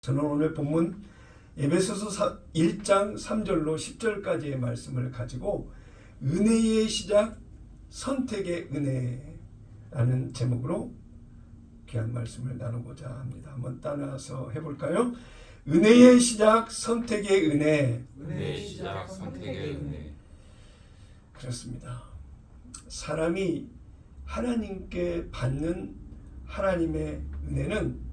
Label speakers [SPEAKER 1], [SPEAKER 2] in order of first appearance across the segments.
[SPEAKER 1] 저는 오늘 본문 에베소서 1장 3절로 10절까지의 말씀을 가지고 은혜의 시작, 선택의 은혜라는 제목으로 귀한 말씀을 나누고자 합니다. 한번 따라서 해볼까요? 은혜의 시작, 선택의 은혜.
[SPEAKER 2] 은혜의 시작, 선택의 은혜.
[SPEAKER 1] 그렇습니다. 사람이 하나님께 받는 하나님의 은혜는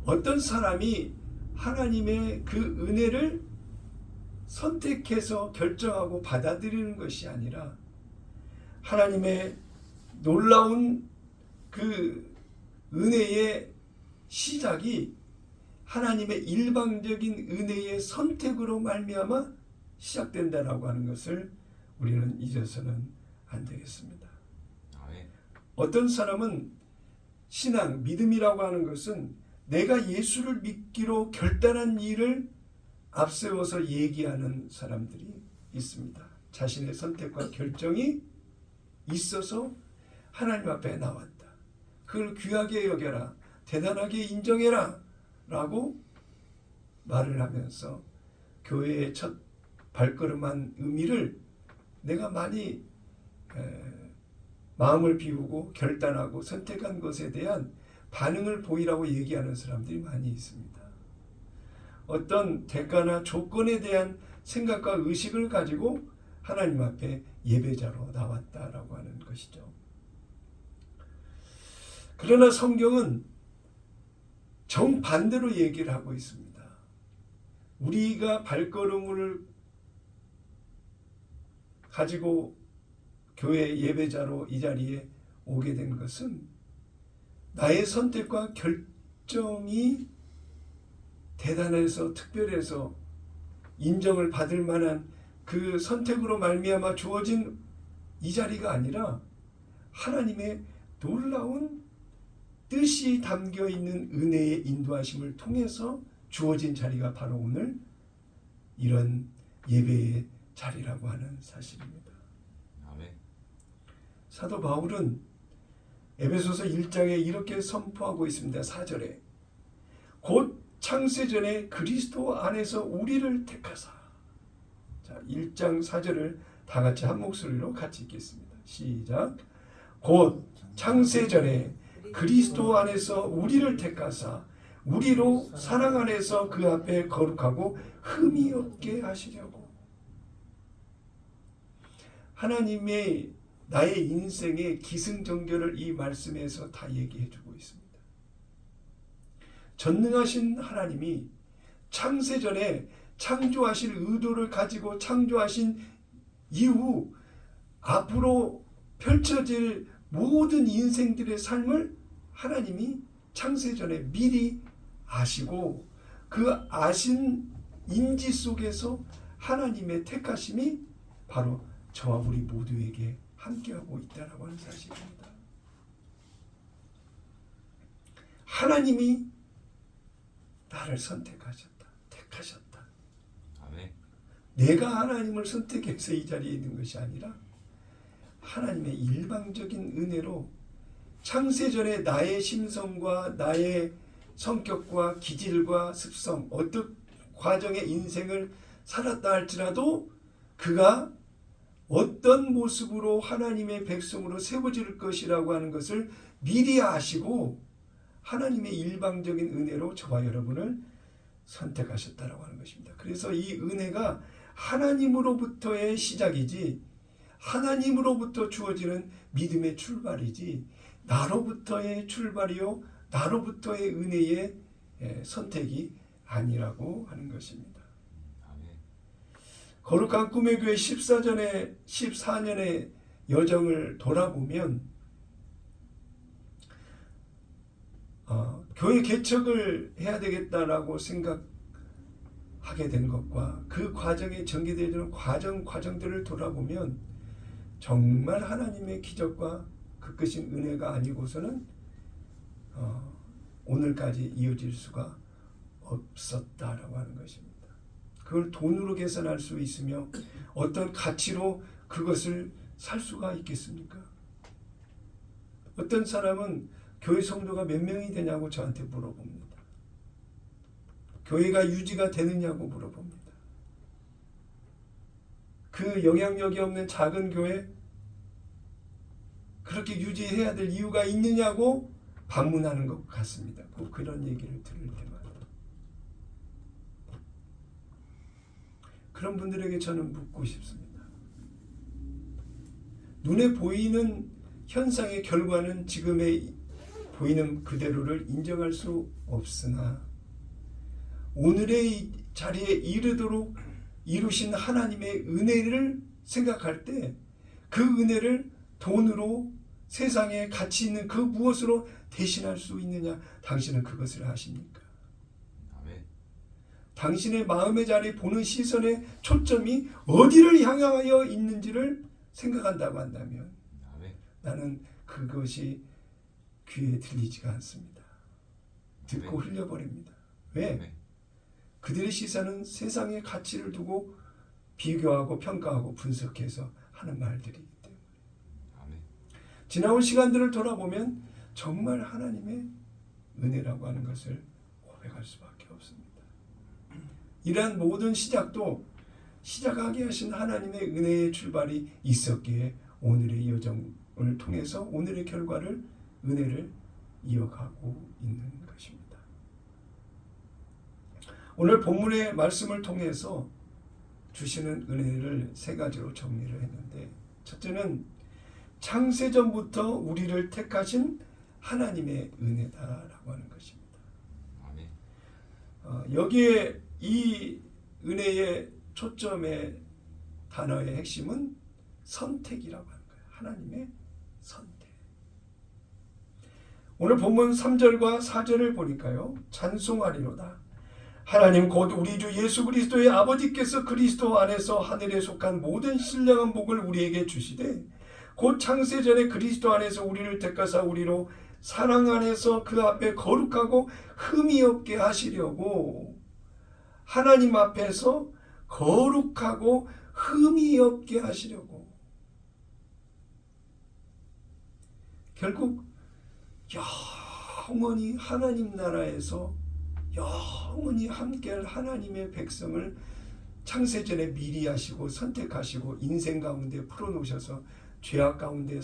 [SPEAKER 1] 어떤 사람이 하나님의 그 은혜를 선택해서 결정하고 받아들이는 것이 아니라 하나님의 놀라운 그 은혜의 시작이 하나님의 일방적인 은혜의 선택으로 말미암아 시작된다라고 하는 것을 우리는 잊어서는 안 되겠습니다. 어떤 사람은 신앙, 믿음이라고 하는 것은 내가 예수를 믿기로 결단한 일을 앞세워서 얘기하는 사람들이 있습니다. 자신의 선택과 결정이 있어서 하나님 앞에 나왔다. 그걸 귀하게 여겨라. 대단하게 인정해라. 라고 말을 하면서 교회의 첫 발걸음한 의미를 내가 많이 마음을 비우고 결단하고 선택한 것에 대한 반응을 보이라고 얘기하는 사람들이 많이 있습니다. 어떤 대가나 조건에 대한 생각과 의식을 가지고 하나님 앞에 예배자로 나왔다라고 하는 것이죠. 그러나 성경은 정반대로 얘기를 하고 있습니다. 우리가 발걸음을 가지고 교회 예배자로 이 자리에 오게 된 것은 나의 선택과 결정이 대단해서 특별해서 인정을 받을 만한 그 선택으로 말미암아 주어진 이 자리가 아니라 하나님의 놀라운 뜻이 담겨있는 은혜의 인도하심을 통해서 주어진 자리가 바로 오늘 이런 예배의 자리라고 하는 사실입니다.
[SPEAKER 2] 아멘.
[SPEAKER 1] 사도 바울은 에베소서 1장에 이렇게 선포하고 있습니다. 4절에 곧 창세전에 그리스도 안에서 우리를 택하사. 자, 1장 4절을 다 같이 한 목소리로 같이 읽겠습니다. 시작. 곧 창세전에 그리스도 안에서 우리를 택하사 우리로 사랑 안에서 그 앞에 거룩하고 흠이 없게 하시려고. 하나님의 나의 인생의 기승전결을 이 말씀에서 다 얘기해주고 있습니다. 전능하신 하나님이 창세전에 창조하실 의도를 가지고 창조하신 이후 앞으로 펼쳐질 모든 인생들의 삶을 하나님이 창세전에 미리 아시고 그 아신 인지 속에서 하나님의 택하심이 바로 저와 우리 모두에게 함께하고 있다라고 하는 사실입니다. 하나님이 나를 선택하셨다. 택하셨다.
[SPEAKER 2] 아멘.
[SPEAKER 1] 내가 하나님을 선택해서 이 자리에 있는 것이 아니라 하나님의 일방적인 은혜로 창세전에 나의 심성과 나의 성격과 기질과 습성, 어떤 과정의 인생을 살았다 할지라도 그가 어떤 모습으로 하나님의 백성으로 세워질 것이라고 하는 것을 미리 아시고 하나님의 일방적인 은혜로 저와 여러분을 선택하셨다라고 하는 것입니다. 그래서 이 은혜가 하나님으로부터의 시작이지 하나님으로부터 주어지는 믿음의 출발이지 나로부터의 출발이요 나로부터의 은혜의 선택이 아니라고 하는 것입니다. 거룩한 꿈의 교회 14년의 여정을 돌아보면 교회 개척을 해야 되겠다라고 생각하게 된 것과 그 과정에 전개되어지는 과정들을 돌아보면 정말 하나님의 기적과 그 크신 은혜가 아니고서는 오늘까지 이어질 수가 없었다라고 하는 것입니다. 그걸 돈으로 계산할 수 있으며 어떤 가치로 그것을 살 수가 있겠습니까? 어떤 사람은 교회 성도가 몇 명이 되냐고 저한테 물어봅니다. 교회가 유지가 되느냐고 물어봅니다. 그 영향력이 없는 작은 교회 그렇게 유지해야 될 이유가 있느냐고 반문하는 것 같습니다. 꼭 그런 얘기를 들을 때마다. 그런 분들에게 저는 묻고 싶습니다. 눈에 보이는 현상의 결과는 지금의 보이는 그대로를 인정할 수 없으나 오늘의 자리에 이르도록 이루신 하나님의 은혜를 생각할 때 그 은혜를 돈으로 세상에 가치 있는 그 무엇으로 대신할 수 있느냐? 당신은 그것을 아십니까?
[SPEAKER 2] 아멘.
[SPEAKER 1] 당신의 마음의 자리 보는 시선의 초점이 어디를 향하여 있는지를 생각한다고 한다면
[SPEAKER 2] 아멘.
[SPEAKER 1] 나는 그것이 귀에 들리지가 않습니다. 듣고 흘려버립니다. 왜?
[SPEAKER 2] 아멘.
[SPEAKER 1] 그들의 시선은 세상의 가치를 두고 비교하고 평가하고 분석해서 하는 말들이기 때문에
[SPEAKER 2] 아멘.
[SPEAKER 1] 지나온 시간들을 돌아보면 정말 하나님의 은혜라고 하는 것을 고백할 수밖에 없습니다. 이러한 모든 시작도 시작하게 하신 하나님의 은혜의 출발이 있었기에 오늘의 여정을 통해서 오늘의 결과를 은혜를 이어가고 있는 것입니다. 오늘 본문의 말씀을 통해서 주시는 은혜를 세 가지로 정리를 했는데 첫째는 창세전부터 우리를 택하신 하나님의 은혜다라고 하는 것입니다.
[SPEAKER 2] 아멘.
[SPEAKER 1] 여기에 이 은혜의 초점의 단어의 핵심은 선택이라고 하는 거예요. 하나님의 선택. 오늘 본문 3절과 4절을 보니까요. 찬송하리로다. 하나님 곧 우리 주 예수 그리스도의 아버지께서 그리스도 안에서 하늘에 속한 모든 신령한 복을 우리에게 주시되 곧 창세전에 그리스도 안에서 우리를 택하사 우리로 사랑 안에서 그 앞에 거룩하고 흠이 없게 하시려고 하나님 앞에서 거룩하고 흠이 없게 하시려고 결국 영원히 하나님 나라에서 영원히 함께할 하나님의 백성을 창세전에 미리 하시고 선택하시고 인생 가운데 풀어놓으셔서 죄악 가운데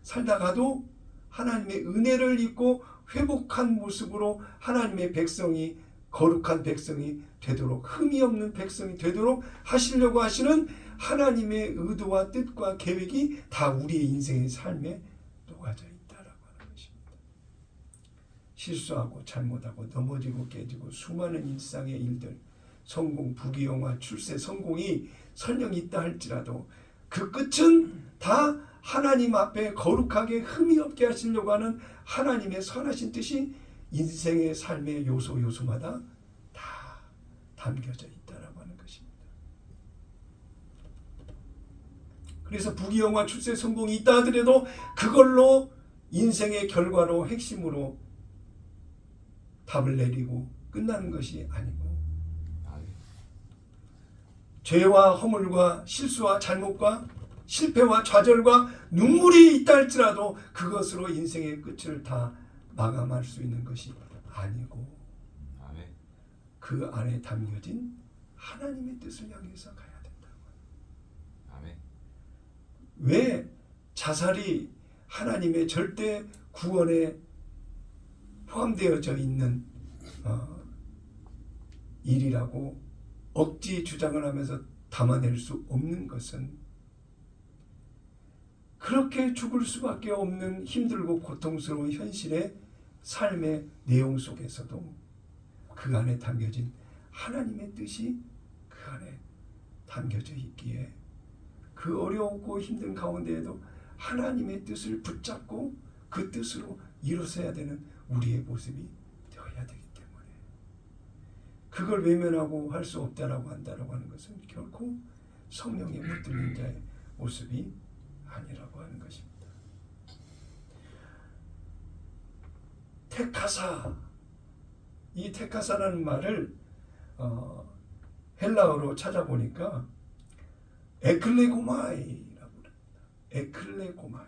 [SPEAKER 1] 살다가도 하나님의 은혜를 입고 회복한 모습으로 하나님의 백성이 거룩한 백성이 되도록 흠이 없는 백성이 되도록 하시려고 하시는 하나님의 의도와 뜻과 계획이 다 우리의 인생의 삶에 녹아져 있다라고 하는 것입니다. 실수하고 잘못하고 넘어지고 깨지고 수많은 일상의 일들 성공, 부귀영화, 출세, 성공이 설령 있다 할지라도 그 끝은 다 하나님 앞에 거룩하게 흠이 없게 하시려고 하는 하나님의 선하신 뜻이 인생의 삶의 요소마다 다 담겨져 있다라고 하는 것입니다. 그래서 부귀영화, 출세, 성공이 있다 하더라도 그걸로 인생의 결과로 핵심으로 답을 내리고 끝나는 것이 아니고 죄와 허물과 실수와 잘못과 실패와 좌절과 눈물이 있다 할지라도 그것으로 인생의 끝을 다 마감할 수 있는 것이 아니고
[SPEAKER 2] 아멘.
[SPEAKER 1] 그 안에 담겨진 하나님의 뜻을 향해서 가야 된다고.
[SPEAKER 2] 아멘.
[SPEAKER 1] 왜 자살이 하나님의 절대 구원에 포함되어져 있는 일이라고 억지 주장을 하면서 담아낼 수 없는 것은 그렇게 죽을 수밖에 없는 힘들고 고통스러운 현실의 삶의 내용 속에서도 그 안에 담겨진 하나님의 뜻이 그 안에 담겨져 있기에 그 어려웠고 힘든 가운데에도 하나님의 뜻을 붙잡고 그 뜻으로 이루어야 되는 우리의 모습이 되어야 되기 때문에 그걸 외면하고 할 수 없다라고 한다라고 하는 것은 결코 성령에 붙들린 자의 모습이 아니라고 하는 것입니다. 택하사, 이 택하사라는 말을 헬라어로 찾아보니까 에클레고마이라고 합니다. 에클레고마이.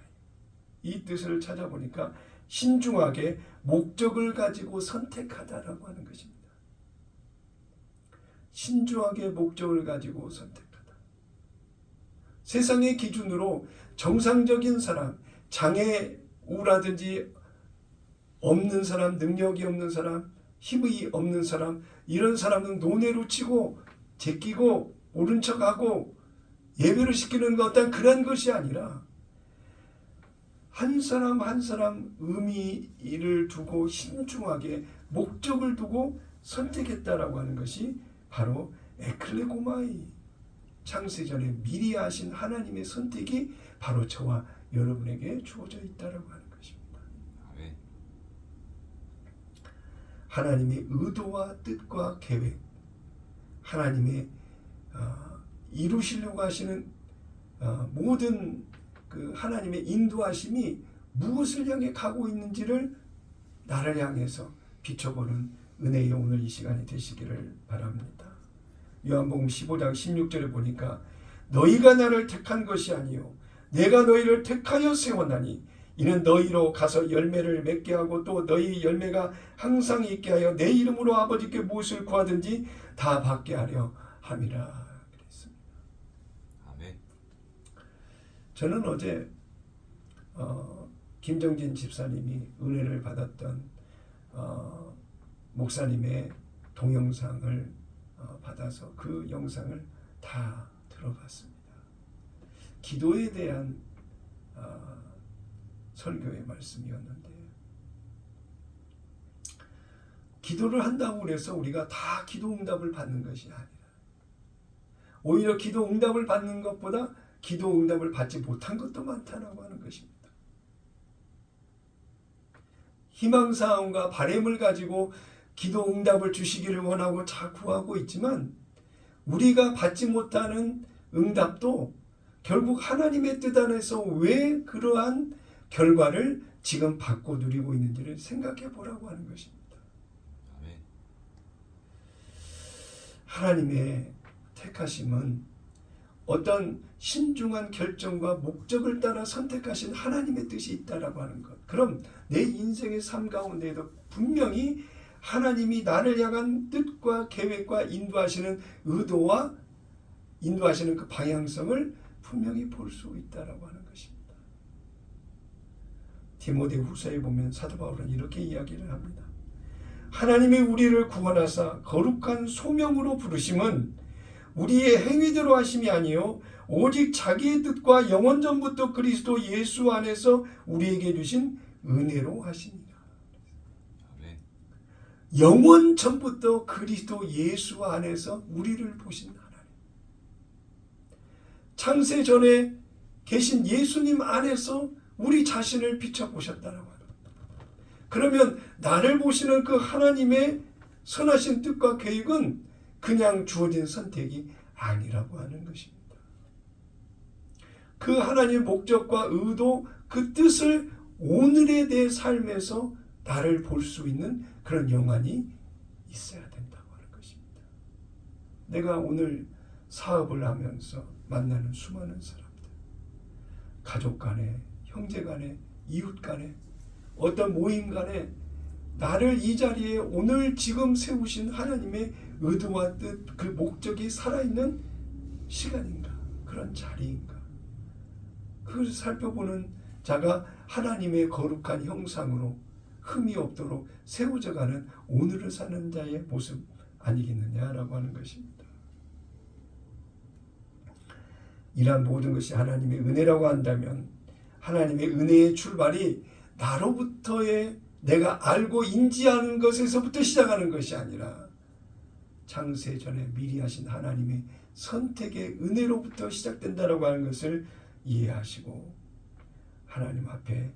[SPEAKER 1] 이 뜻을 찾아보니까 신중하게 목적을 가지고 선택하다라고 하는 것입니다. 신중하게 목적을 가지고 선택하다. 세상의 기준으로 정상적인 사람, 장애우라든지 없는 사람, 능력이 없는 사람, 힘이 없는 사람, 이런 사람은 논외로 치고 제끼고 모른 척하고 예배를 시키는 것 어떤 그런 것이 아니라 한 사람 한 사람 의미를 두고 신중하게 목적을 두고 선택했다라고 하는 것이 바로 에클레고마이, 창세전에 미리 하신 하나님의 선택이 바로 저와 여러분에게 주어져 있다라고 하는 것입니다.
[SPEAKER 2] 아멘.
[SPEAKER 1] 하나님의 의도와 뜻과 계획, 하나님의 이루시려고 하시는 모든 그 하나님의 인도하심이 무엇을 향해 가고 있는지를 나를 향해서 비춰보는 은혜의 오늘 이 시간이 되시기를 바랍니다. 요한복음 15장 16절에 보니까 너희가 나를 택한 것이 아니요 내가 너희를 택하여 세웠나니 이는 너희로 가서 열매를 맺게 하고 또 너희 열매가 항상 있게 하여 내 이름으로 아버지께 무엇을 구하든지 다 받게 하려 함이라 그랬습니다.
[SPEAKER 2] 아멘.
[SPEAKER 1] 저는 어제 김정진 집사님이 은혜를 받았던 목사님의 동영상을 받아서 그 영상을 다 들어봤습니다. 기도에 대한 설교의 말씀이었는데 기도를 한다고 해서 우리가 다 기도 응답을 받는 것이 아니라 오히려 기도 응답을 받는 것보다 기도 응답을 받지 못한 것도 많다라고 하는 것입니다. 희망사항과 바람을 가지고 기도 응답을 주시기를 원하고 잘 구하고 있지만 우리가 받지 못하는 응답도 결국 하나님의 뜻 안에서 왜 그러한 결과를 지금 받고 누리고 있는지를 생각해 보라고 하는 것입니다.
[SPEAKER 2] 아멘.
[SPEAKER 1] 하나님의 택하심은 어떤 신중한 결정과 목적을 따라 선택하신 하나님의 뜻이 있다라고 하는 것. 그럼 내 인생의 삶 가운데에도 분명히 하나님이 나를 향한 뜻과 계획과 인도하시는 의도와 인도하시는 그 방향성을 분명히 볼 수 있다라고 하는 것입니다. 디모데후서에 보면 사도 바울은 이렇게 이야기를 합니다. 하나님이 우리를 구원하사 거룩한 소명으로 부르심은 우리의 행위대로 하심이 아니요 오직 자기의 뜻과 영원 전부터 그리스도 예수 안에서 우리에게 주신 은혜로 하시니라.
[SPEAKER 2] 아멘.
[SPEAKER 1] 영원 전부터 그리스도 예수 안에서 우리를 보신 하나님. 창세 전에 계신 예수님 안에서 우리 자신을 비춰보셨다라고 합니다. 그러면 나를 보시는 그 하나님의 선하신 뜻과 계획은 그냥 주어진 선택이 아니라고 하는 것입니다. 그 하나님의 목적과 의도, 그 뜻을 오늘의 내 삶에서 나를 볼 수 있는 그런 영안이 있어야 된다고 하는 것입니다. 내가 오늘 사업을 하면서 만나는 수많은 사람들, 가족 간에, 형제 간에, 이웃 간에, 어떤 모임 간에 나를 이 자리에 오늘 지금 세우신 하나님의 의도와 뜻, 그 목적이 살아있는 시간인가, 그런 자리인가, 그것을 살펴보는 자가 하나님의 거룩한 형상으로 흠이 없도록 세워져가는 오늘을 사는 자의 모습 아니겠느냐라고 하는 것입니다. 이러한 모든 것이 하나님의 은혜라고 한다면 하나님의 은혜의 출발이 나로부터의 내가 알고 인지하는 것에서부터 시작하는 것이 아니라 창세전에 미리 하신 하나님의 선택의 은혜로부터 시작된다라고 하는 것을 이해하시고 하나님 앞에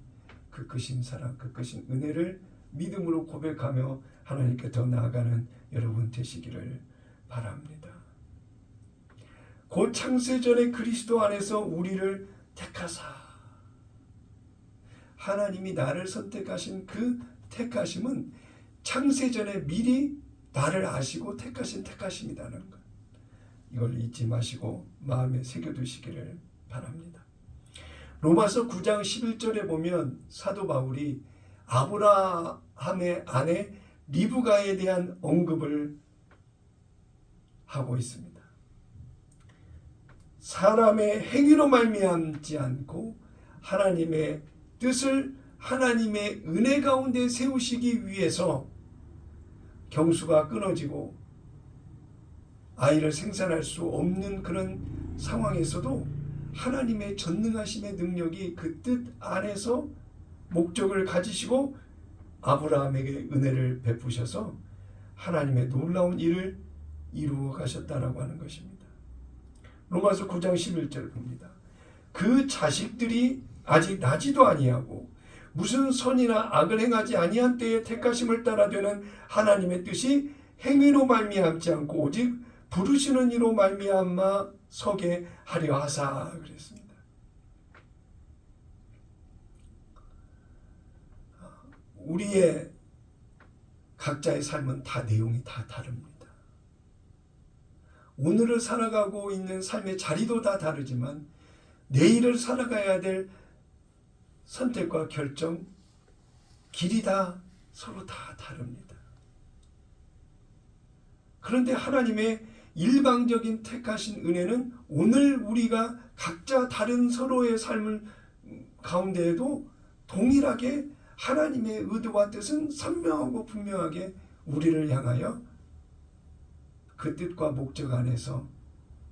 [SPEAKER 1] 그 크신 사랑, 그 크신 은혜를 믿음으로 고백하며 하나님께 더 나아가는 여러분 되시기를 바랍니다. 곧 창세전에 그리스도 안에서 우리를 택하사, 하나님이 나를 선택하신 그 택하심은 창세전에 미리 나를 아시고 택하신 택하심이라는 것, 이걸 잊지 마시고 마음에 새겨두시기를 바랍니다. 로마서 9장 11절에 보면 사도 바울이 아브라함의 아내 리브가에 대한 언급을 하고 있습니다. 사람의 행위로 말미암지 않고 하나님의 뜻을 하나님의 은혜 가운데 세우시기 위해서 경수가 끊어지고 아이를 생산할 수 없는 그런 상황에서도 하나님의 전능하심의 능력이 그 뜻 안에서 목적을 가지시고 아브라함에게 은혜를 베푸셔서 하나님의 놀라운 일을 이루어 가셨다라고 하는 것입니다. 로마서 9장 11절 봅니다. 그 자식들이 아직 나지도 아니하고 무슨 선이나 악을 행하지 아니한 때에 택하심을 따라 되는 하나님의 뜻이 행위로 말미암지 않고 오직 부르시는 이로 말미암아 서게 하려 하사 그랬습니다. 우리의 각자의 삶은 다 내용이 다 다릅니다. 오늘을 살아가고 있는 삶의 자리도 다 다르지만 내일을 살아가야 될 선택과 결정, 길이 다 서로 다 다릅니다. 그런데 하나님의 일방적인 택하신 은혜는 오늘 우리가 각자 다른 서로의 삶을 가운데에도 동일하게 하나님의 의도와 뜻은 선명하고 분명하게 우리를 향하여 그 뜻과 목적 안에서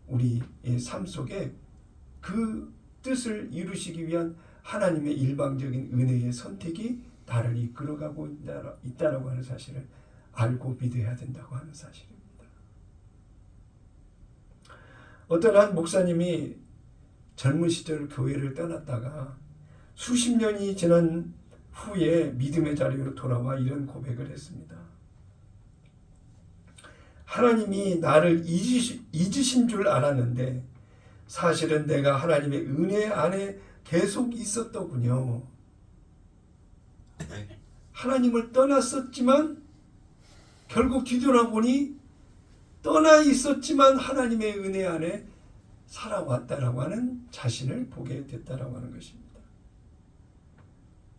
[SPEAKER 1] 우리의 삶 속에 그 뜻을 이루시기 위한 하나님의 일방적인 은혜의 선택이 나를 이끌어가고 있다라고 하는 사실을 알고 믿어야 된다고 하는 사실입니다. 어떤 한 목사님이 젊은 시절 교회를 떠났다가 수십 년이 지난 후에 믿음의 자리로 돌아와 이런 고백을 했습니다. 하나님이 나를 잊으신 줄 알았는데 사실은 내가 하나님의 은혜 안에 계속 있었더군요. 하나님을 떠났었지만 결국 뒤돌아보니 떠나 있었지만 하나님의 은혜 안에 살아왔다라고 하는 자신을 보게 됐다라고 하는 것입니다.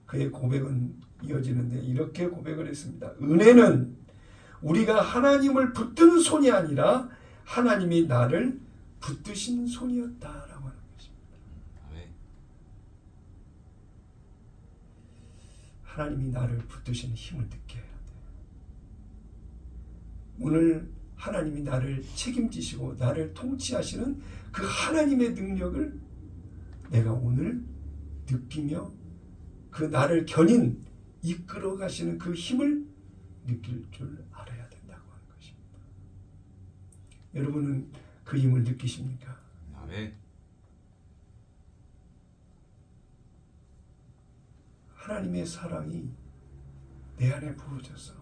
[SPEAKER 1] 그의 고백은 이어지는데 이렇게 고백을 했습니다. 은혜는 우리가 하나님을 붙드는 손이 아니라 하나님이 나를 붙드신 손이었다라고 하는 것입니다. 하나님이 나를 붙드시는 힘을 느껴야 돼요. 오늘 하나님이 나를 책임지시고 나를 통치하시는 그 하나님의 능력을 내가 오늘 느끼며 그 나를 견인 이끌어 가시는 그 힘을 느낄 줄 알아야 된다고 하는 것입니다. 여러분은 그 힘을 느끼십니까?
[SPEAKER 2] 아멘.
[SPEAKER 1] 하나님의 사랑이 내 안에 부어져서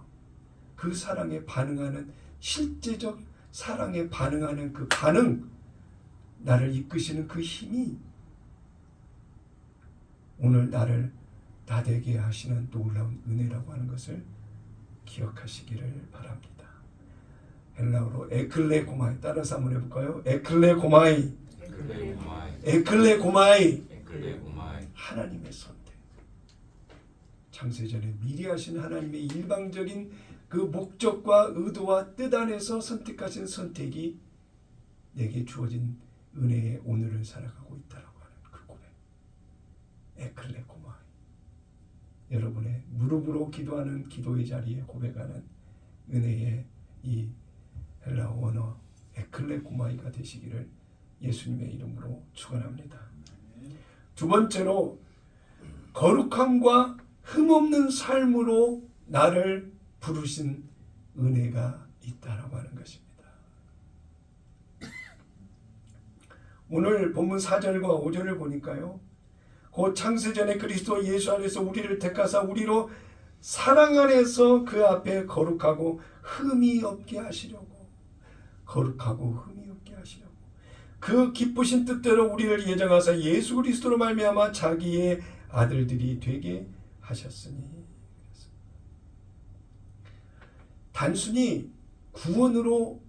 [SPEAKER 1] 그 사랑에 반응하는 실제적 사랑에 반응하는 그 반응, 나를 이끄시는 그 힘이 오늘 나를 나되게 하시는 놀라운 은혜라고 하는 것을 기억하시기를 바랍니다. 헬라어로 에클레고마이, 따라서 한번 해볼까요? 에클레고마이, 에클레고마이, 하나님의 선택. 창세전에 미리 하신 하나님의 일방적인 그 목적과 의도와 뜻 안에서 선택하신 선택이 내게 주어진 은혜의 오늘을 살아가고 있다라고 하는 그 고백. 에클레고마이. 여러분의 무릎으로 기도하는 기도의 자리에 고백하는 은혜의 이 헬라어 원어 에클레고마이가 되시기를 예수님의 이름으로 축원합니다. 두 번째로 거룩함과 흠없는 삶으로 나를 부르신 은혜가 있다라고 하는 것입니다. 오늘 본문 4절과 5절을 보니까요. 곧 창세전에 그리스도 예수 안에서 우리를 택하사 우리로 사랑 안에서 그 앞에 거룩하고 흠이 없게 하시려고, 거룩하고 흠이 없게 하시려고 그 기쁘신 뜻대로 우리를 예정하사 예수 그리스도로 말미암아 자기의 아들들이 되게 하셨으니. 단순히 구원으로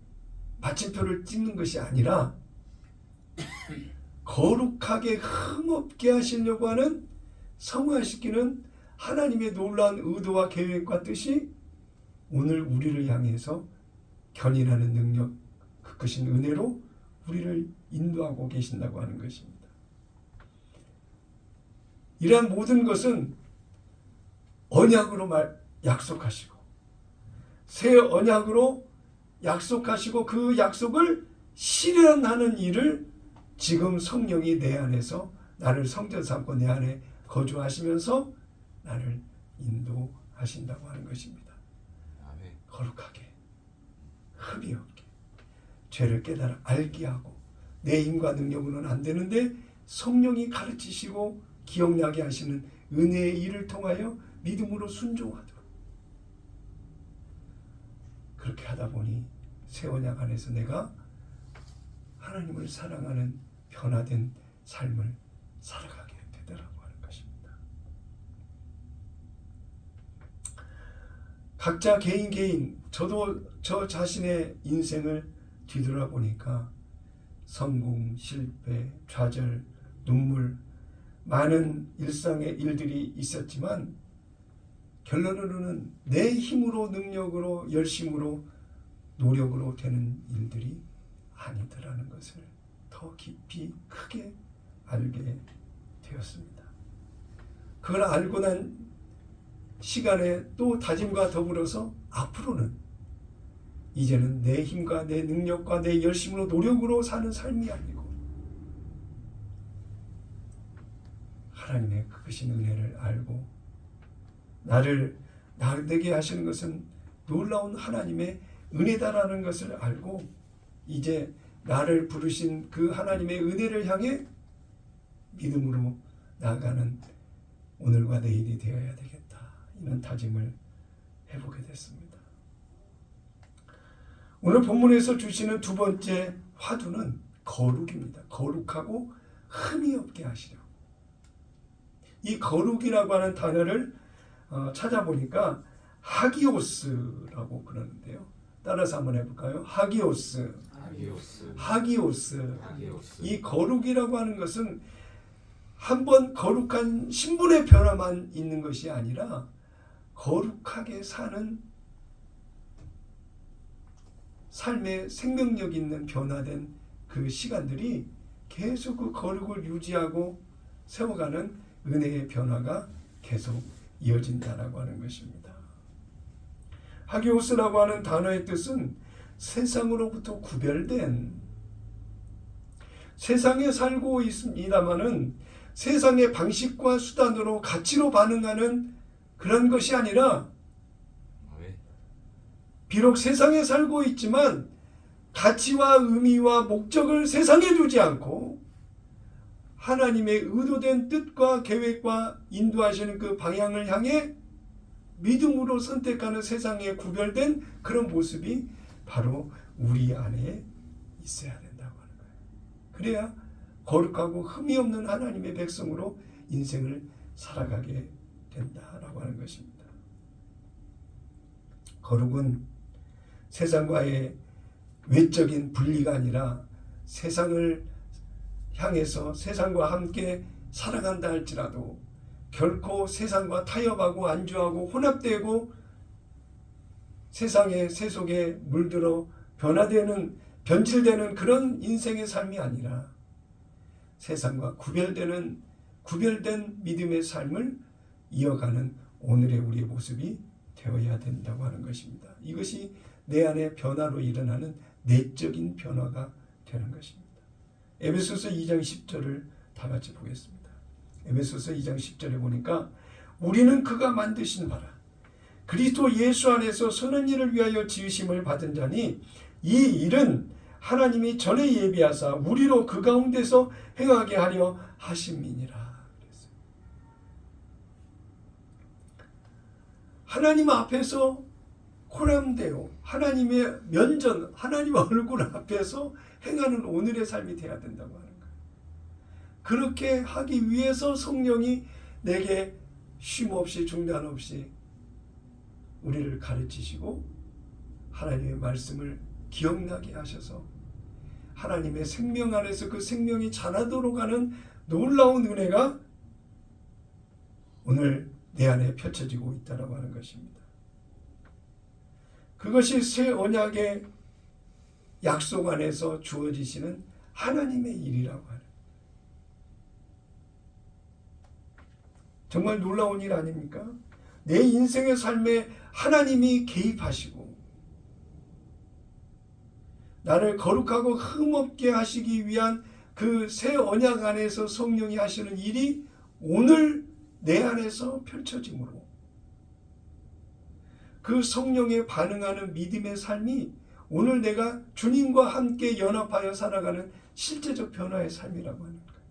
[SPEAKER 1] 마침표를 찍는 것이 아니라 거룩하게 흠없게 하시려고 하는 성화시키는 하나님의 놀라운 의도와 계획과 뜻이 오늘 우리를 향해서 견인하는 능력, 그 큰 은혜로 우리를 인도하고 계신다고 하는 것입니다. 이러한 모든 것은 언약으로 약속하시고 새 언약으로 약속하시고 그 약속을 실현하는 일을 지금 성령이 내 안에서 나를 성전 삼고 내 안에 거주하시면서 나를 인도하신다고 하는 것입니다.
[SPEAKER 2] 아멘.
[SPEAKER 1] 거룩하게 흠이 없게 죄를 깨달아 알게 하고 내 힘과 능력으로는 안 되는데 성령이 가르치시고 기억나게 하시는 은혜의 일을 통하여 믿음으로 순종하도록 그렇게 하다 보니 새 언약 안에서 내가 하나님을 사랑하는 변화된 삶을 살아가게 되더라고 하는 것입니다. 각자 개인 저도 저 자신의 인생을 뒤돌아보니까 성공, 실패, 좌절, 눈물 많은 일상의 일들이 있었지만 결론으로는 내 힘으로 능력으로 열심으로 노력으로 되는 일들이 아니더라는 것을 더 깊이 크게 알게 되었습니다. 그걸 알고 난 시간에 또 다짐과 더불어서 앞으로는 이제는 내 힘과 내 능력과 내 열심으로 노력으로 사는 삶이 아니고 하나님의 크신 은혜를 알고 나를 나되게 하시는 것은 놀라운 하나님의 은혜다라는 것을 알고 이제 나를 부르신 그 하나님의 은혜를 향해 믿음으로 나아가는 오늘과 내일이 되어야 되겠다. 이런 다짐을 해보게 됐습니다. 오늘 본문에서 주시는 두 번째 화두는 거룩입니다. 거룩하고 흠이 없게 하시려. 이 거룩이라고 하는 단어를 찾아보니까 하기오스라고 그러는데요. 따라서 한번 해볼까요? 하기오스. 이 거룩이라고 하는 것은 한번 거룩한 신분의 변화만 있는 것이 아니라 거룩하게 사는 삶의 생명력 있는 변화된 그 시간들이 계속 그 거룩을 유지하고 세워가는 은혜의 변화가 계속 이어진다라고 하는 것입니다. 하기오스라고 하는 단어의 뜻은 세상으로부터 구별된, 세상에 살고 있습니다마는 세상의 방식과 수단으로 가치로 반응하는 그런 것이 아니라 비록 세상에 살고 있지만 가치와 의미와 목적을 세상에 두지 않고 하나님의 의도된 뜻과 계획과 인도하시는 그 방향을 향해 믿음으로 선택하는 세상에 구별된 그런 모습이 바로 우리 안에 있어야 된다고 하는 거예요. 그래야 거룩하고 흠이 없는 하나님의 백성으로 인생을 살아가게 된다라고 하는 것입니다. 거룩은 세상과의 외적인 분리가 아니라 세상을 향해서 세상과 함께 살아간다 할지라도 결코 세상과 타협하고 안주하고 혼합되고 세상의 세속에 물들어 변질되는 그런 인생의 삶이 아니라 세상과 구별된 믿음의 삶을 이어가는 오늘의 우리의 모습이 되어야 된다고 하는 것입니다. 이것이 내 안의 변화로 일어나는 내적인 변화가 되는 것입니다. 에베소서 2장 10절을 다 같이 보겠습니다. 에베소서 2장 10절에 보니까 우리는 그가 만드신 바라 그리스도 예수 안에서 선한 일을 위하여 지으심을 받은 자니 이 일은 하나님이 전에 예비하사 우리로 그 가운데서 행하게 하려 하심이니라. 하나님 앞에서 코람데오 하나님의 면전 하나님 얼굴 앞에서 행하는 오늘의 삶이 되어야 된다고 하는 거예요. 그렇게 하기 위해서 성령이 내게 쉼 없이 중단 없이 우리를 가르치시고 하나님의 말씀을 기억나게 하셔서 하나님의 생명 안에서 그 생명이 자라도록 하는 놀라운 은혜가 오늘 내 안에 펼쳐지고 있다고 하는 것입니다. 그것이 새 언약의 약속 안에서 주어지시는 하나님의 일이라고 하는, 정말 놀라운 일 아닙니까? 내 인생의 삶에 하나님이 개입하시고 나를 거룩하고 흠없게 하시기 위한 그 새 언약 안에서 성령이 하시는 일이 오늘 내 안에서 펼쳐지므로 그 성령에 반응하는 믿음의 삶이 오늘 내가 주님과 함께 연합하여 살아가는 실제적 변화의 삶이라고 하는 거예요.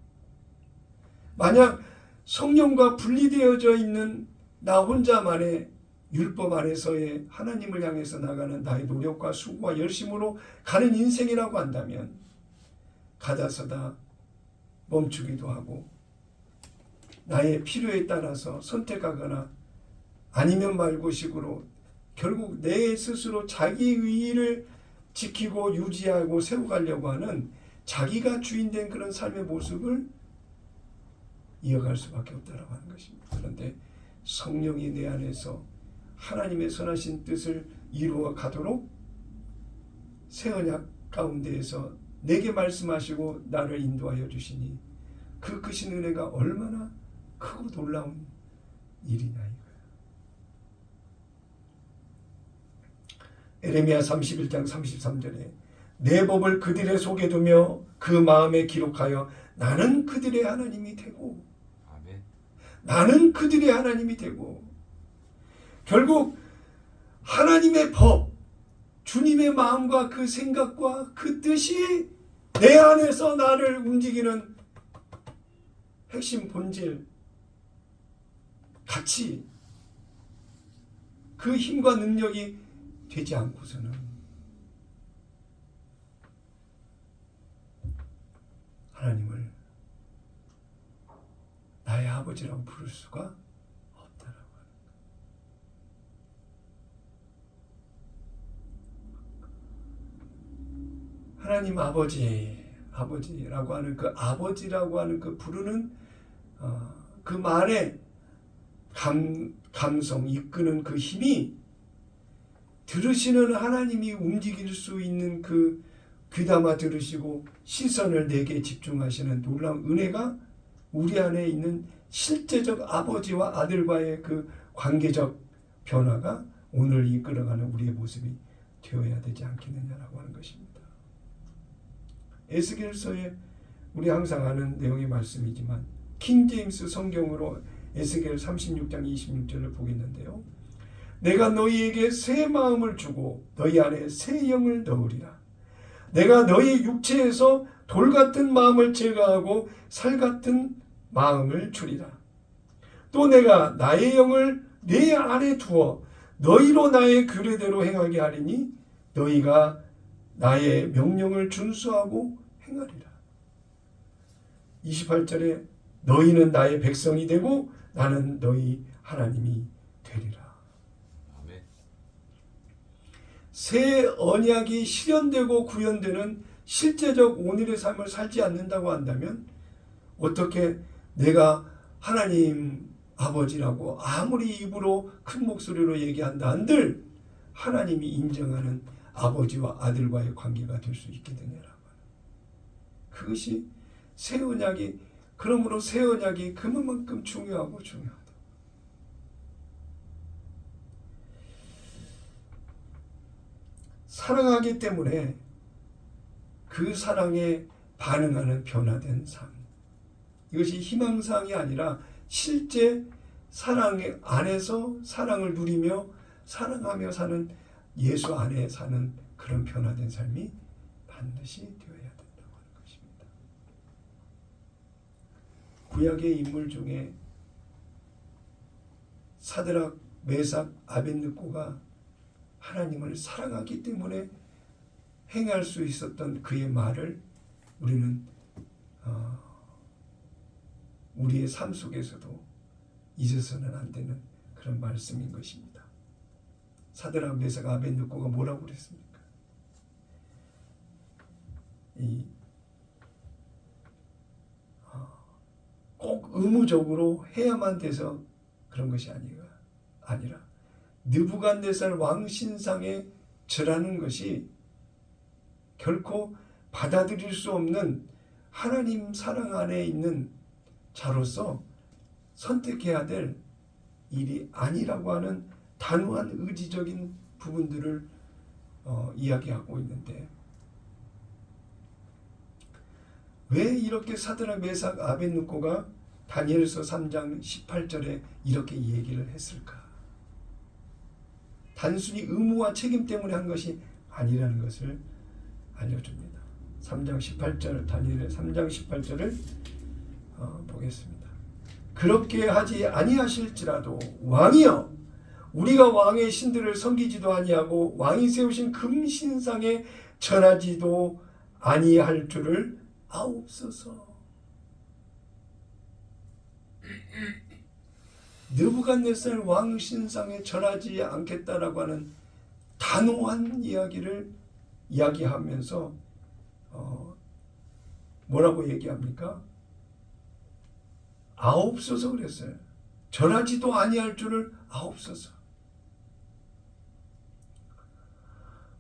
[SPEAKER 1] 만약 성령과 분리되어져 있는 나 혼자만의 율법 안에서의 하나님을 향해서 나가는 나의 노력과 수고와 열심으로 가는 인생이라고 한다면 가다서다 멈추기도 하고 나의 필요에 따라서 선택하거나 아니면 말고 식으로 결국 내 스스로 자기 의의를 지키고 유지하고 세워가려고 하는 자기가 주인된 그런 삶의 모습을 이어갈 수밖에 없다라고 하는 것입니다. 그런데 성령이 내 안에서 하나님의 선하신 뜻을 이루어 가도록 새 언약 가운데에서 내게 말씀하시고 나를 인도하여 주시니 그 크신 은혜가 얼마나 크고 놀라운 일이냐 이거예요. 에레미야 31장 33절에 내 법을 그들의 속에 두며 그 마음에 기록하여 나는 그들의 하나님이 되고
[SPEAKER 2] 아멘.
[SPEAKER 1] 나는 그들의 하나님이 되고, 결국 하나님의 법, 주님의 마음과 그 생각과 그 뜻이 내 안에서 나를 움직이는 핵심 본질, 가치, 그 힘과 능력이 되지 않고서는 하나님을 나의 아버지라고 부를 수가 없다라고 하는 거예요. 하나님 아버지라고 하는 그 아버지라고 하는 그 부르는 그 말에 감성 이끄는 그 힘이 들으시는 하나님이 움직일 수 있는 그 귀담아 들으시고 시선을 내게 집중하시는 놀라운 은혜가 우리 안에 있는 실제적 아버지와 아들과의 그 관계적 변화가 오늘 이끌어가는 우리의 모습이 되어야 되지 않겠느냐라고 하는 것입니다. 에스겔서에 우리 항상 아는 내용의 말씀이지만 킹 제임스 성경으로 에스겔 36장 26절을 보겠는데요. 내가 너희에게 새 마음을 주고 너희 안에 새 영을 넣으리라. 내가 너희 육체에서 돌 같은 마음을 제거하고 살 같은 마음을 주리라. 또 내가 나의 영을 내 안에 두어 너희로 나의 규례대로 행하게 하리니 너희가 나의 명령을 준수하고 행하리라. 28절에 너희는 나의 백성이 되고 나는 너희 하나님이 되리라.
[SPEAKER 2] 아멘.
[SPEAKER 1] 새 언약이 실현되고 구현되는 실제적 오늘의 삶을 살지 않는다고 한다면 어떻게 내가 하나님 아버지라고 아무리 입으로 큰 목소리로 얘기한다 한들 하나님이 인정하는 아버지와 아들과의 관계가 될 수 있게 되냐라고 하는, 그것이 새 언약이, 그러므로 새 언약이 그만큼 중요하고 중요하다. 사랑하기 때문에 그 사랑에 반응하는 변화된 삶, 이것이 희망사항이 아니라 실제 사랑 안에서 사랑을 누리며 사랑하며 사는, 예수 안에 사는 그런 변화된 삶이 반드시 되어야 된다고 하는 것입니다. 구약의 인물 중에 사드락, 메삭, 아벳느고가 하나님을 사랑하기 때문에 행할 수 있었던 그의 말을 우리는 우리의 삶 속에서도 잊어서는 안 되는 그런 말씀인 것입니다. 사드락, 메삭, 아벳느고가 뭐라고 그랬습니까? 꼭 의무적으로 해야만 돼서 그런 것이 아니라 느부갓네살 왕 신상에 절하는 것이 결코 받아들일 수 없는 하나님 사랑 안에 있는 자로서 선택해야 될 일이 아니라고 하는 단호한 의지적인 부분들을 이야기하고 있는데, 왜 이렇게 사드락 메삭 아벳느고가 다니엘서 3장 18절에 이렇게 얘기를 했을까? 단순히 의무와 책임 때문에 한 것이 아니라는 것을 알려줍니다. 3장 18절, 다니엘의 3장 18절을 보겠습니다. 그렇게 하지 아니하실지라도 왕이여, 우리가 왕의 신들을 섬기지도 아니하고 왕이 세우신 금신상에 절하지도 아니할 줄을 아옵소서. 느부갓네살 왕 신상에 절하지 않겠다라고 하는 단호한 이야기를 이야기하면서 뭐라고 얘기합니까? 아옵소서 그랬어요. 절하지도 아니할 줄을 아옵소서.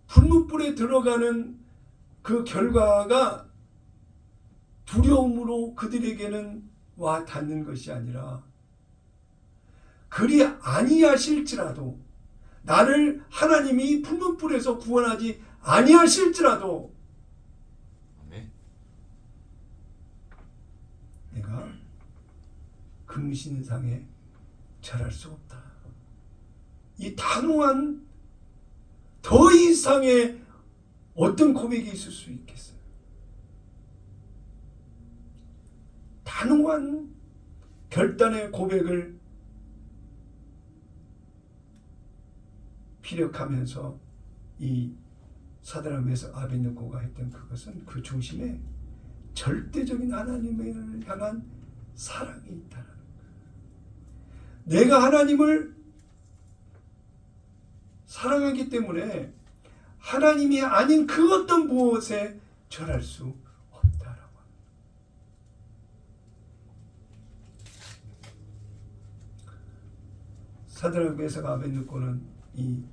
[SPEAKER 1] 풀무불에 들어가는 그 결과가 두려움으로 그들에게는 와 닿는 것이 아니라, 그리 아니하실지라도, 나를 하나님이 풀무불에서 구원하지 아니하실지라도
[SPEAKER 2] 아멘.
[SPEAKER 1] 내가 금신상에 절할 수 없다. 이 단호한, 더 이상의 어떤 고백이 있을 수 있겠어요? 단호한 결단의 고백을 피력하면서 이 사드락 메삭 아벳느고가 했던 그것은 그 중심에 절대적인 하나님을 향한 사랑이 있다는 거예요. 내가 하나님을 사랑하기 때문에 하나님이 아닌 그 어떤 무엇에 절할 수 없다라고 합니다. 사드락 메삭 아벳느고는 이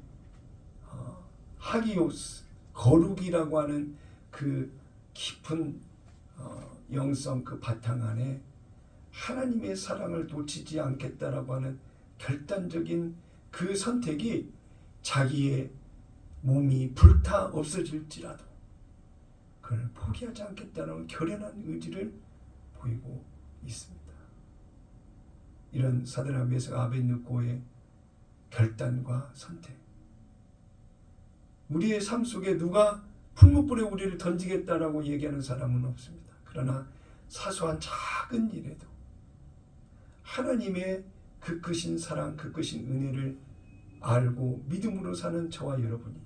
[SPEAKER 1] 하기오스, 거룩이라고 하는 그 깊은 영성 그 바탕 안에 하나님의 사랑을 놓치지 않겠다라고 하는 결단적인 그 선택이 자기의 몸이 불타 없어질지라도 그걸 포기하지 않겠다는 결연한 의지를 보이고 있습니다. 이런 사드락 메삭 아벳느고의 결단과 선택, 우리의 삶 속에 누가 풀무불에 우리를 던지겠다라고 얘기하는 사람은 없습니다. 그러나 사소한 작은 일에도 하나님의 그 크신 사랑, 그 크신 은혜를 알고 믿음으로 사는 저와 여러분이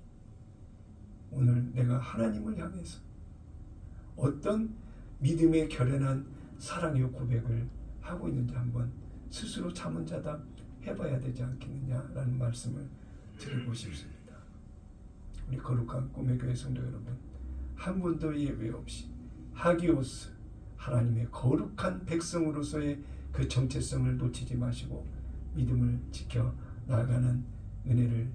[SPEAKER 1] 오늘 내가 하나님을 향해서 어떤 믿음의 결연한 사랑의 고백을 하고 있는지 한번 스스로 자문자답 해봐야 되지 않겠느냐라는 말씀을 드리고 싶습니다. 우리 거룩한 꿈의 교회 성도 여러분, 한 분도 예외 없이 하기오스, 하나님의 거룩한 백성으로서의 그 정체성을 놓치지 마시고 믿음을 지켜 나아가는 은혜를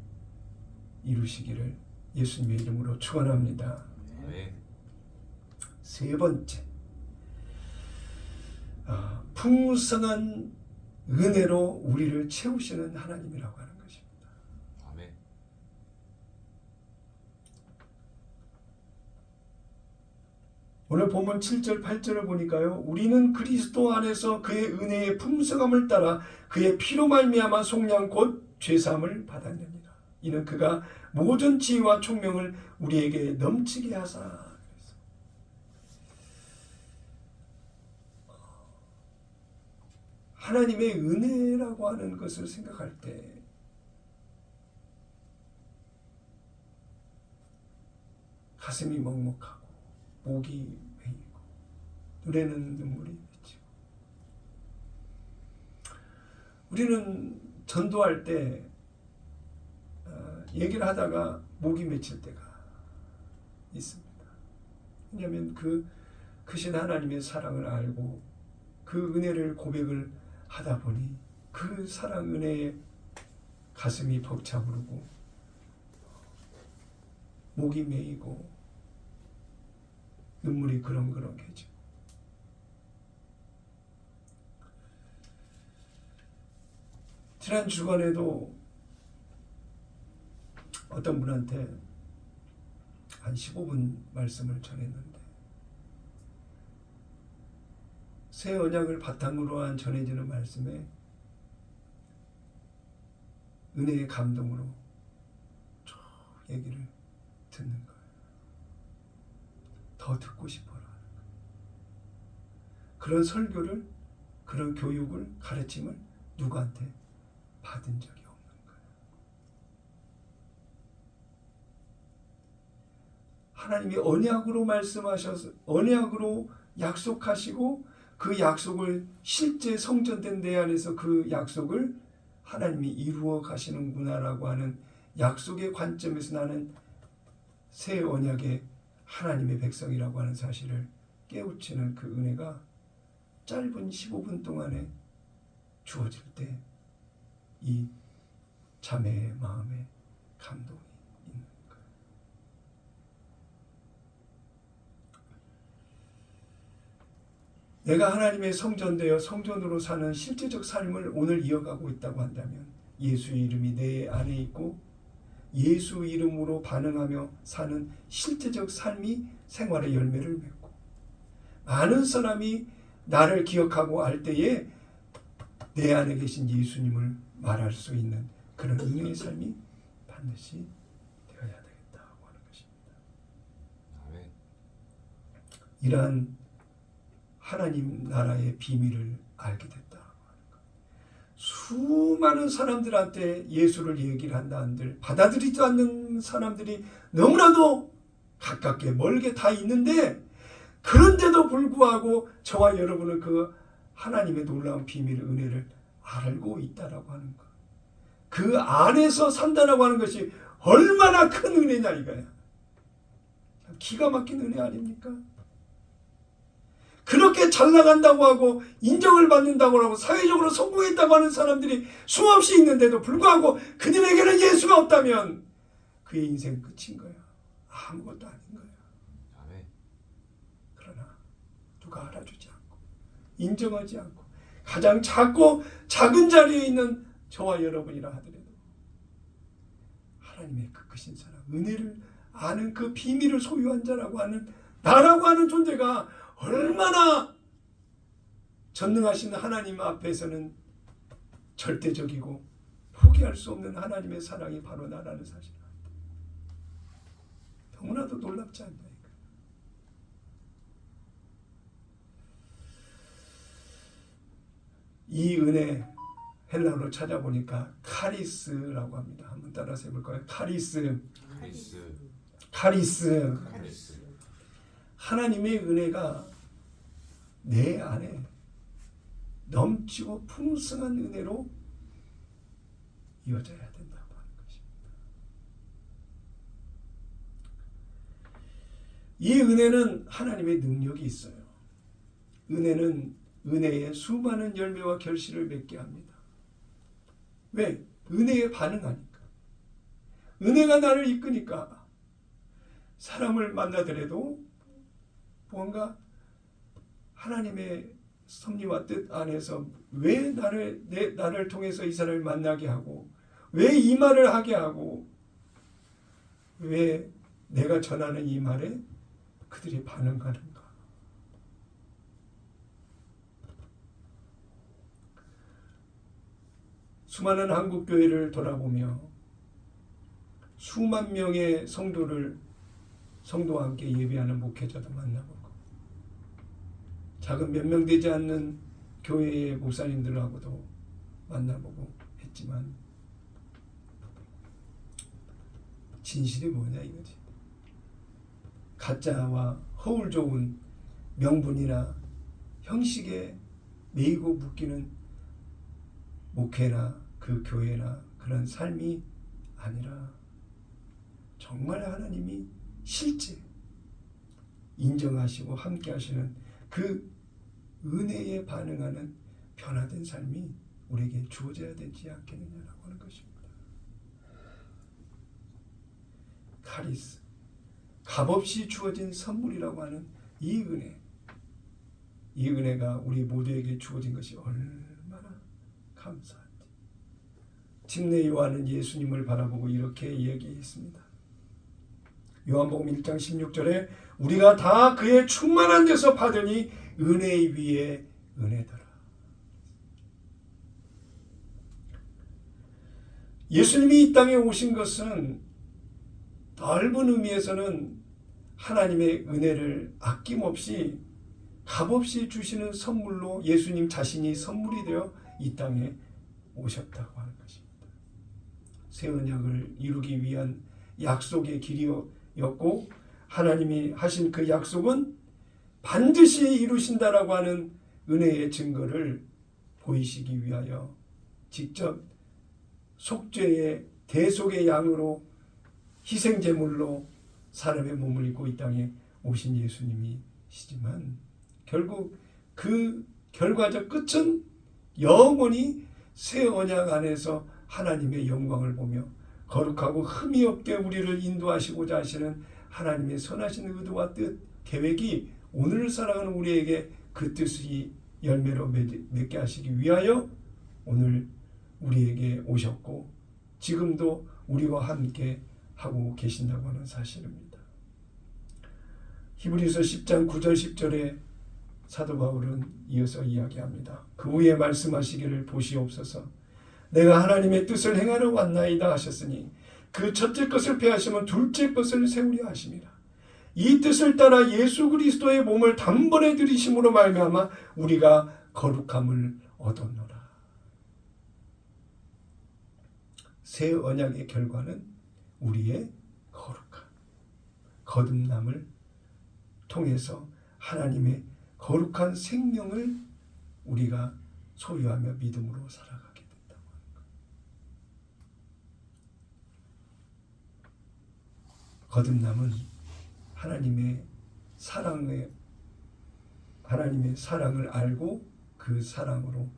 [SPEAKER 1] 이루시기를 예수님의 이름으로 축원합니다.
[SPEAKER 2] 아멘.
[SPEAKER 1] 세 번째, 풍성한 은혜로 우리를 채우시는 하나님이라고 하는 것입니다.
[SPEAKER 2] 아멘.
[SPEAKER 1] 오늘 본문 7절 8절을 보니까요, 우리는 그리스도 안에서 그의 은혜의 풍성함을 따라 그의 피로 말미암아 속량 곧 죄사함을 받았느니라. 이는 그가 모든 지혜와 총명을 우리에게 넘치게 하사. 하나님의 은혜라고 하는 것을 생각할 때 가슴이 먹먹하고 목이 메이고 눈에는 눈물이 맺히고, 우리는 전도할 때 얘기를 하다가 목이 맺힐 때가 있습니다. 왜냐하면 그 크신 하나님의 사랑을 알고 그 은혜를 고백을 하다 보니 그 사랑 은혜에 가슴이 벅차오르고 목이 메이고 눈물이 그렁그렁해져. 지난 주간에도 어떤 분한테 한 15분 말씀을 전했는데 새 언약을 바탕으로 한 전해지는 말씀에 은혜의 감동으로 쭉 얘기를 듣는 거예요. 더 듣고 싶어라. 그런 설교를, 그런 교육을, 가르침을 누구한테 받은 적이 없는 거예요. 하나님이 언약으로 말씀하셔서 언약으로 약속하시고 그 약속을 실제 성전된 내 안에서 그 약속을 하나님이 이루어 가시는구나라고 하는 약속의 관점에서 나는 새 언약의 하나님의 백성이라고 하는 사실을 깨우치는 그 은혜가 짧은 15분 동안에 주어질 때 이 자매의 마음에 감동이 있는 거예요. 내가 하나님의 성전되어 성전으로 사는 실제적 삶을 오늘 이어가고 있다고 한다면 예수의 이름이 내 안에 있고 예수 이름으로 반응하며 사는 실제적 삶이 생활의 열매를 맺고 많은 사람이 나를 기억하고 알 때에 내 안에 계신 예수님을 말할 수 있는 그런 은혜의 삶이 반드시 되어야 되겠다고 하는 것입니다.
[SPEAKER 2] 아멘.
[SPEAKER 1] 이러한 하나님 나라의 비밀을 알게 됐다고 하는 것. 수많은 사람들한테 예수를 얘기를 한다 한들 받아들이지 않는 사람들이 너무나도 가깝게 멀게 다 있는데 그런데도 불구하고 저와 여러분은 그 하나님의 놀라운 비밀 은혜를 알고 있다라고 하는 것. 그 안에서 산다라고 하는 것이 얼마나 큰 은혜냐 이거야. 기가 막힌 은혜 아닙니까? 그렇게 잘 나간다고 하고 인정을 받는다고 하고 사회적으로 성공했다고 하는 사람들이 수없이 있는데도 불구하고 그들에게는 예수가 없다면 그의 인생 끝인 거야. 아무것도 아닌 거야.
[SPEAKER 2] 아멘.
[SPEAKER 1] 그러나 누가 알아주지 않고 인정하지 않고 가장 작고 작은 자리에 있는 저와 여러분이라 하더라도 하나님의 그 크신 사랑, 은혜를 아는 그 비밀을 소유한 자라고 하는 나라고 하는 존재가 얼마나 전능하신 하나님 앞에서는 절대적이고 포기할 수 없는 하나님의 사랑이 바로 나라는 사실을 너무나도 놀랍지 않나. 이 은혜 헬라어로 찾아보니까 카리스라고 합니다. 한번 따라서 해볼까요? 카리스. 하나님의 은혜가 내 안에 넘치고 풍성한 은혜로 이어져야 된다고 하는 것입니다. 이 은혜는 하나님의 능력이 있어요. 은혜는 은혜의 수많은 열매와 결실을 맺게 합니다. 왜? 은혜에 반응하니까. 은혜가 나를 이끄니까 사람을 만나더라도 뭔가 하나님의 섭리와 뜻 안에서 왜 나를 통해서 이 사람을 만나게 하고 왜 이 말을 하게 하고 왜 내가 전하는 이 말에 그들이 반응하는가. 수많은 한국 교회를 돌아보며 수만 명의 성도와 함께 예배하는 목회자도 만나보고 작은 몇 명 되지 않는 교회의 목사님들하고도 만나보고 했지만 진실이 뭐냐 이거지. 가짜와 허울 좋은 명분이나 형식에 매이고 묶이는 목회나 그 교회나 그런 삶이 아니라 정말 하나님이 실제 인정하시고 함께 하시는 그 은혜에 반응하는 변화된 삶이 우리에게 주어져야 되지 않겠느냐라고 하는 것입니다. 카리스, 값없이 주어진 선물이라고 하는 이 은혜가 우리 모두에게 주어진 것이 얼마나 감사한지. 침례 요한은 예수님을 바라보고 이렇게 얘기했습니다. 요한복음 1장 16절에 우리가 다 그의 충만한 데서 받으니 은혜 위에 은혜더라. 예수님이 이 땅에 오신 것은 넓은 의미에서는 하나님의 은혜를 아낌없이 값없이 주시는 선물로 예수님 자신이 선물이 되어 이 땅에 오셨다고 하는 것입니다. 새 언약을 이루기 위한 약속의 길이었고 하나님이 하신 그 약속은 반드시 이루신다라고 하는 은혜의 증거를 보이시기 위하여 직접 속죄의 대속의 양으로 희생제물로 사람의 몸을 입고 이 땅에 오신 예수님이시지만 결국 그 결과적 끝은 영원히 새 언약 안에서 하나님의 영광을 보며 거룩하고 흠이 없게 우리를 인도하시고자 하시는 하나님의 선하신 의도와 뜻, 계획이 오늘 살아가는 우리에게 그 뜻이 열매로 맺게 하시기 위하여 오늘 우리에게 오셨고 지금도 우리와 함께 하고 계신다고 하는 사실입니다. 히브리서 10장 9절 10절에 사도 바울은 이어서 이야기합니다. 그 후에 말씀하시기를 보시옵소서. 내가 하나님의 뜻을 행하러 왔나이다 하셨으니 그 첫째 것을 폐하시면 둘째 것을 세우려 하심이라. 이 뜻을 따라 예수 그리스도의 몸을 단번에 들이심으로 말미암아 우리가 거룩함을 얻었노라. 새 언약의 결과는 우리의 거룩함, 거듭남을 통해서 하나님의 거룩한 생명을 우리가 소유하며 믿음으로 살아가게 된다고 하는 것. 거듭남은 하나님의 사랑을 알고 그 사랑으로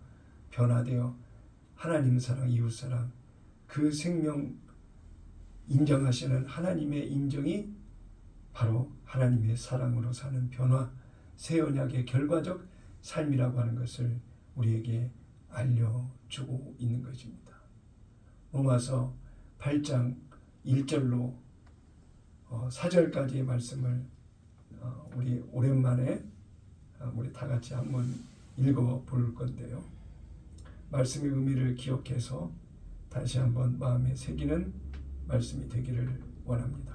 [SPEAKER 1] 변화되어 하나님 사랑, 이웃 사랑, 그 생명 인정하시는 하나님의 인정이 바로 하나님의 사랑으로 사는 변화, 새 언약의 결과적 삶이라고 하는 것을 우리에게 알려주고 있는 것입니다. 로마서 8장 1절로 4절까지의 말씀을 우리 오랜만에 우리 다 같이 한번 읽어볼 건데요. 말씀의 의미를 기억해서 다시 한번 마음에 새기는 말씀이 되기를 원합니다.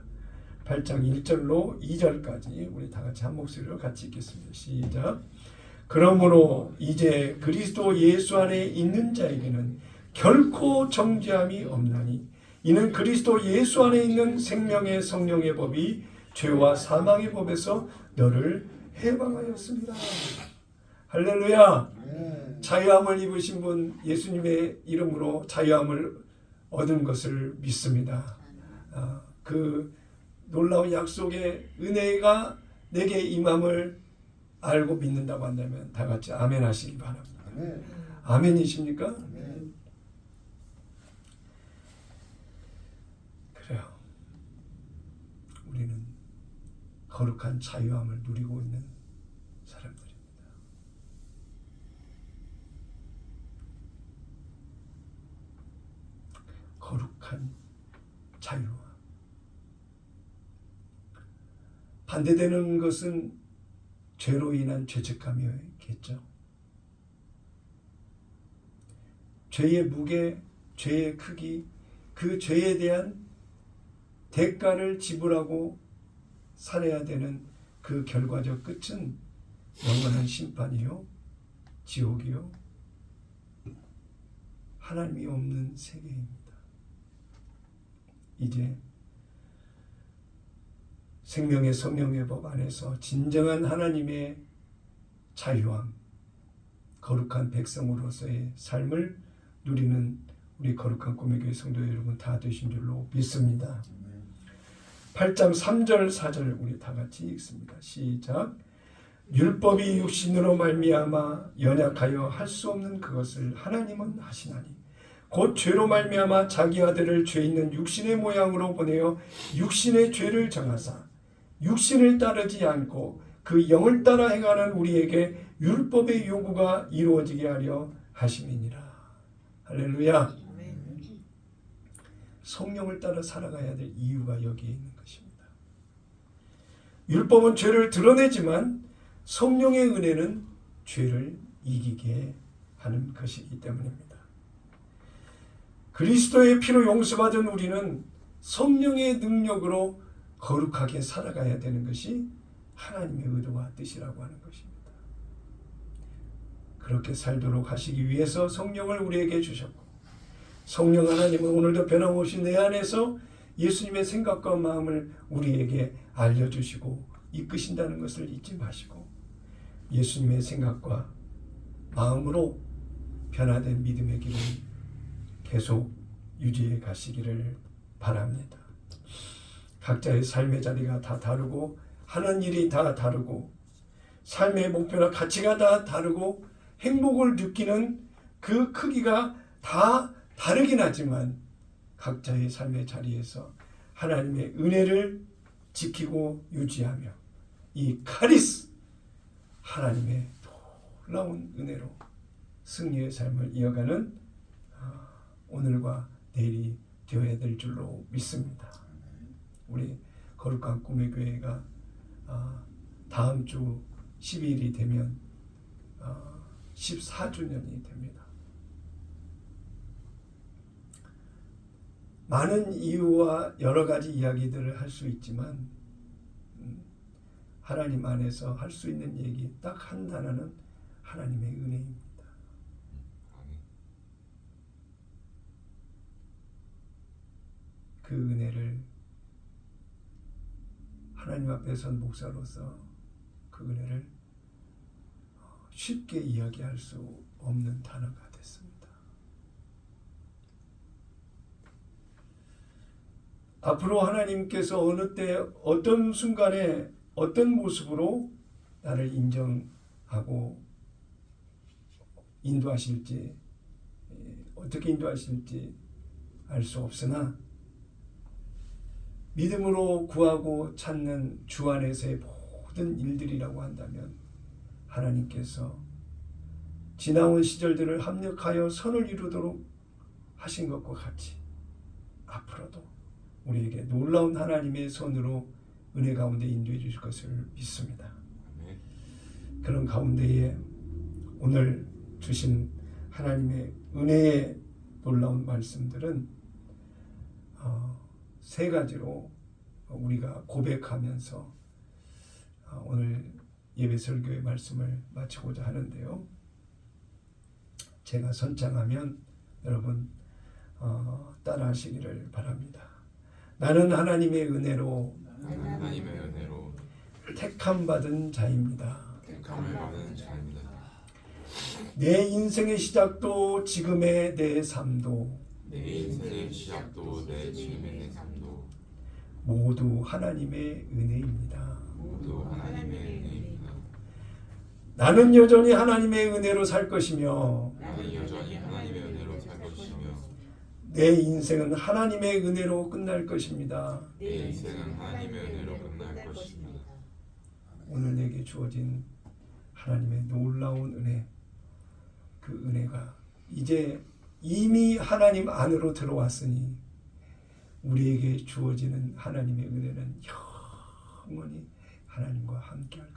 [SPEAKER 1] 8장 1절로 2절까지 우리 다 같이 한 목소리로 같이 읽겠습니다. 시작. 그러므로 이제 그리스도 예수 안에 있는 자에게는 결코 정죄함이 없나니 이는 그리스도 예수 안에 있는 생명의 성령의 법이 죄와 사망의 법에서 너를 해방하였습니다. 할렐루야. 자유함을 입으신 분 예수님의 이름으로 자유함을 얻은 것을 믿습니다. 그 놀라운 약속의 은혜가 내게 임함을 알고 믿는다고 한다면 다 같이 아멘 하시기 바랍니다. 아멘이십니까? 그래요. 우리는 거룩한 자유함을 누리고 있는 사람들입니다. 거룩한 자유함. 반대되는 것은 죄로 인한 죄책감이겠죠. 죄의 무게, 죄의 크기, 그 죄에 대한 대가를 지불하고 살아야 되는 그 결과적 끝은 영원한 심판이요, 지옥이요, 하나님이 없는 세계입니다. 이제 생명의 성령의 법 안에서 진정한 하나님의 자유함, 거룩한 백성으로서의 삶을 누리는 우리 거룩한 꿈의 교회 성도 여러분 다 되신 줄로 믿습니다. 8장 3절 4절 우리 다 같이 읽습니다. 시작. 율법이 육신으로 말미암아 연약하여 할 수 없는 그것을 하나님은 하시나니 곧 죄로 말미암아 자기 아들을 죄 있는 육신의 모양으로 보내어 육신의 죄를 정하사 육신을 따르지 않고 그 영을 따라 행하는 우리에게 율법의 요구가 이루어지게 하려 하심이니라. 할렐루야. 성령을 따라 살아가야 될 이유가 여기에 있는 것입니다. 율법은 죄를 드러내지만 성령의 은혜는 죄를 이기게 하는 것이기 때문입니다. 그리스도의 피로 용서받은 우리는 성령의 능력으로 거룩하게 살아가야 되는 것이 하나님의 의도와 뜻이라고 하는 것입니다. 그렇게 살도록 하시기 위해서 성령을 우리에게 주셨고, 성령 하나님은 오늘도 변함없이 내 안에서 예수님의 생각과 마음을 우리에게 알려주시고 이끄신다는 것을 잊지 마시고 예수님의 생각과 마음으로 변화된 믿음의 길을 계속 유지해 가시기를 바랍니다. 각자의 삶의 자리가 다 다르고 하는 일이 다 다르고 삶의 목표나 가치가 다 다르고 행복을 느끼는 그 크기가 다 다르긴 하지만 각자의 삶의 자리에서 하나님의 은혜를 지키고 유지하며 이 카리스 하나님의 놀라운 은혜로 승리의 삶을 이어가는 오늘과 내일이 되어야 될 줄로 믿습니다. 우리 거룩한 꿈의 교회가 다음 주 12일이 되면 14주년이 됩니다. 많은 이유와 여러 가지 이야기들을 할 수 있지만 하나님 안에서 할 수 있는 얘기 딱 한 단어는 하나님의 은혜입니다.
[SPEAKER 2] 아멘.
[SPEAKER 1] 그 은혜를 하나님 앞에 선 목사로서 그 은혜를 쉽게 이야기할 수 없는 단어가 됐습니다. 앞으로 하나님께서 어느 때 어떤 순간에 어떤 모습으로 나를 인정하고 인도하실지 어떻게 인도하실지 알 수 없으나 믿음으로 구하고 찾는 주 안에서의 모든 일들이라고 한다면 하나님께서 지나온 시절들을 합력하여 선을 이루도록 하신 것과 같이 앞으로도 우리에게 놀라운 하나님의 손으로 은혜 가운데 인도해 주실 것을 믿습니다.
[SPEAKER 2] 아멘.
[SPEAKER 1] 그런 가운데에 오늘 주신 하나님의 은혜의 놀라운 말씀들은 세 가지로 우리가 고백하면서 오늘 예배 설교의 말씀을 마치고자 하는데요. 제가 선창하면 여러분 따라 하시기를 바랍니다. 나는 하나님의 은혜로
[SPEAKER 2] 하나님의 은혜로
[SPEAKER 1] 택함 받은 자입니다.
[SPEAKER 2] 택함을 받은 자입니다.
[SPEAKER 1] 내 인생의 시작도 지금의 내 삶도
[SPEAKER 2] 내 인생의 시작도 내 지금의 내 삶도
[SPEAKER 1] 모두 하나님의 은혜입니다.
[SPEAKER 2] 모두 하나님의 은혜입니다.
[SPEAKER 1] 나는 여전히 하나님의 은혜로 살 것이며
[SPEAKER 2] 나는 여전히 하나님의 은혜로 살 것이며
[SPEAKER 1] 내 인생은 하나님의 은혜로 끝날 것입니다.
[SPEAKER 2] 내 인생은 하나님의 은혜로 끝날 것입니다.
[SPEAKER 1] 오늘 내게 주어진 하나님의 놀라운 은혜, 그 은혜가 이제 이미 하나님 안으로 들어왔으니 우리에게 주어지는 하나님의 은혜는 영원히 하나님과 함께 할 것입니다.